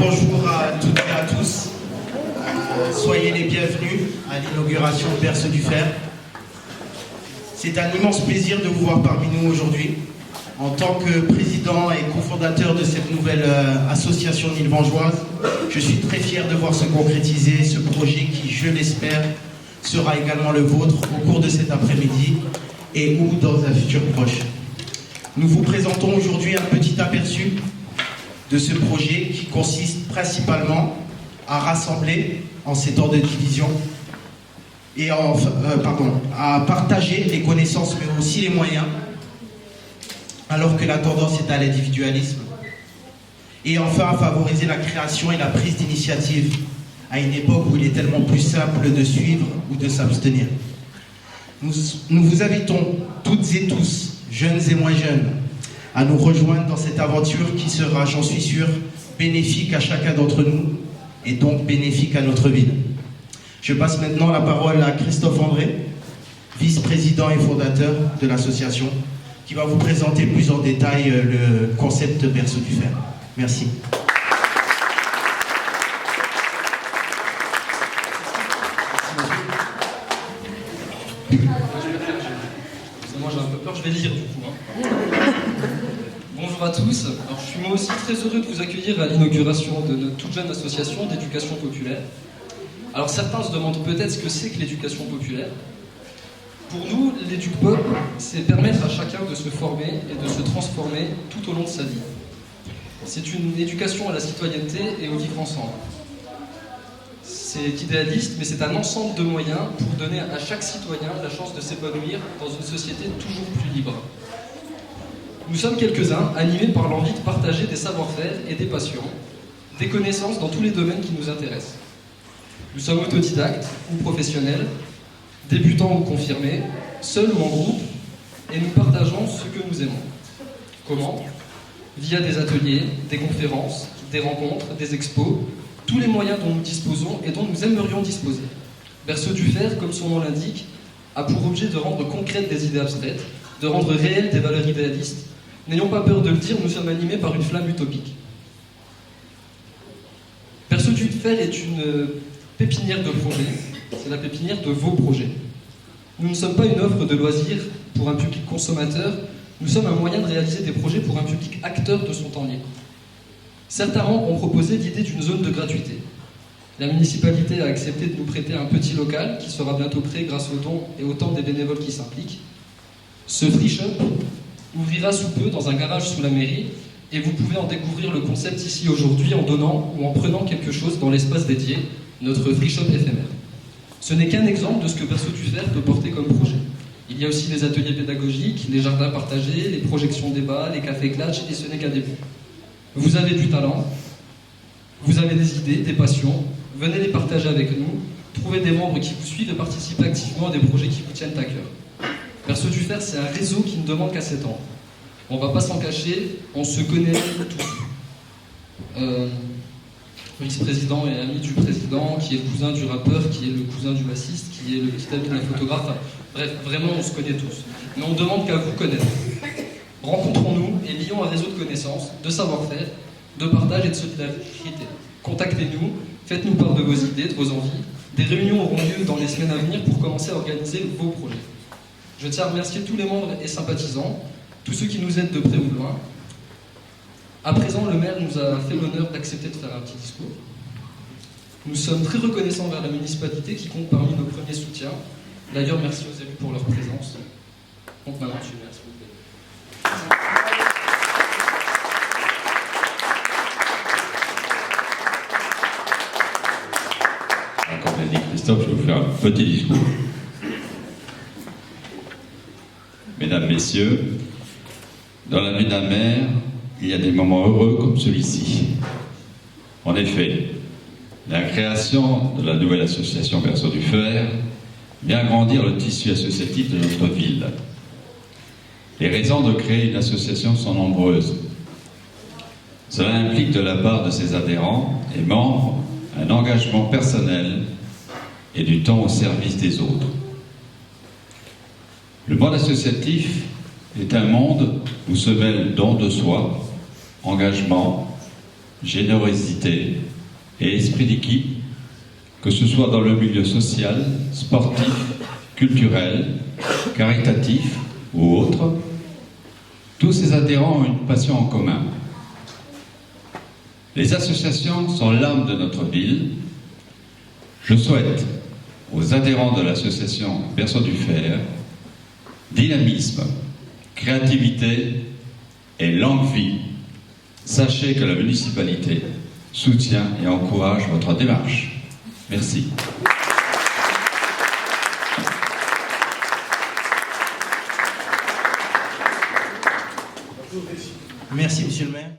bonjour à toutes et à tous. Soyez les bienvenus à l'inauguration de Berceau du Fer. C'est un immense plaisir de vous voir parmi nous aujourd'hui. En tant que président et cofondateur de cette nouvelle association nilvangeoise, je suis très fier de voir se concrétiser ce projet qui, je l'espère, sera également le vôtre au cours de cet après-midi et ou dans un futur proche. Nous vous présentons aujourd'hui un petit aperçu de ce projet qui consiste principalement à rassembler en ces temps de division et à partager les connaissances mais aussi les moyens alors que la tendance est à l'individualisme et enfin à favoriser la création et la prise d'initiative à une époque où il est tellement plus simple de suivre ou de s'abstenir. Nous vous invitons toutes et tous, jeunes et moins jeunes, à nous rejoindre dans cette aventure qui sera, j'en suis sûr, bénéfique à chacun d'entre nous et donc bénéfique à notre ville. Je passe maintenant la parole à Christophe André, vice-président et fondateur de l'association, qui va vous présenter plus en détail le concept Berceau du Fer. Merci. Moi j'ai un peu peur, je vais lire du coup. Bonjour à tous, alors, je suis moi aussi très heureux de vous accueillir à l'inauguration de notre toute jeune association d'éducation populaire. Alors certains se demandent peut-être ce que c'est que l'éducation populaire. Pour nous, l'éduc-pop, c'est permettre à chacun de se former et de se transformer tout au long de sa vie. C'est une éducation à la citoyenneté et au vivre ensemble. C'est idéaliste, mais c'est un ensemble de moyens pour donner à chaque citoyen la chance de s'épanouir dans une société toujours plus libre. Nous sommes quelques-uns animés par l'envie de partager des savoir-faire et des passions, des connaissances dans tous les domaines qui nous intéressent. Nous sommes autodidactes ou professionnels, débutants ou confirmés, seuls ou en groupe, et nous partageons ce que nous aimons. Comment ? Via des ateliers, des conférences, des rencontres, des expos, tous les moyens dont nous disposons et dont nous aimerions disposer. Berceau du Fer, comme son nom l'indique, a pour objet de rendre concrètes des idées abstraites, de rendre réelles des valeurs idéalistes. N'ayons pas peur de le dire, nous sommes animés par une flamme utopique. Berceau du Fer est une pépinière de projets, c'est la pépinière de vos projets. Nous ne sommes pas une offre de loisirs pour un public consommateur, nous sommes un moyen de réaliser des projets pour un public acteur de son temps libre. Certains membres ont proposé l'idée d'une zone de gratuité. La municipalité a accepté de nous prêter un petit local qui sera bientôt prêt grâce aux dons et au temps des bénévoles qui s'impliquent. Ce free shop ouvrira sous peu dans un garage sous la mairie et vous pouvez en découvrir le concept ici aujourd'hui en donnant ou en prenant quelque chose dans l'espace dédié, notre free shop éphémère. Ce n'est qu'un exemple de ce que Berceau du Fer peut porter comme projet. Il y a aussi les ateliers pédagogiques, les jardins partagés, les projections débats, les cafés clatch et ce n'est qu'un début. Vous avez du talent, vous avez des idées, des passions, venez les partager avec nous, trouvez des membres qui vous suivent et participez activement à des projets qui vous tiennent à cœur. Berceau du Fer, c'est un réseau qui ne demande qu'à s'étendre. On ne va pas s'en cacher, on se connaît tous. Vice-président et ami du président, qui est le cousin du rappeur, qui est le cousin du bassiste, qui est le petit ami d'un photographe. Enfin, bref, vraiment, on se connaît tous. Mais on ne demande qu'à vous connaître. Rencontrons-nous et lions un réseau de connaissances, de savoir-faire, de partage et de solidarité. Contactez-nous, faites-nous part de vos idées, de vos envies. Des réunions auront lieu dans les semaines à venir pour commencer à organiser vos projets. Je tiens à remercier tous les membres et sympathisants, tous ceux qui nous aident de près ou de loin. À présent, le maire nous a fait l'honneur d'accepter de faire un petit discours. Nous sommes très reconnaissants envers la municipalité qui compte parmi nos premiers soutiens. D'ailleurs, merci aux élus pour leur présence. Donc maintenant, monsieur le maire, s'il vous plaît. Comme l'a dit Christophe, je vais vous faire un petit discours. Mesdames, Messieurs, dans la vie d'un maire, il y a des moments heureux comme celui-ci. En effet, la création de la nouvelle association Berceau du Fer vient agrandir le tissu associatif de notre ville. Les raisons de créer une association sont nombreuses. Cela implique de la part de ses adhérents et membres un engagement personnel et du temps au service des autres. Le monde associatif est un monde où se mêlent don de soi, engagement, générosité et esprit d'équipe, que ce soit dans le milieu social, sportif, culturel, caritatif ou autre. Tous ces adhérents ont une passion en commun. Les associations sont l'âme de notre ville. Je souhaite aux adhérents de l'association Berceau du Fer dynamisme, créativité et longue vie. Sachez que la municipalité soutient et encourage votre démarche. Merci. Merci, monsieur le maire.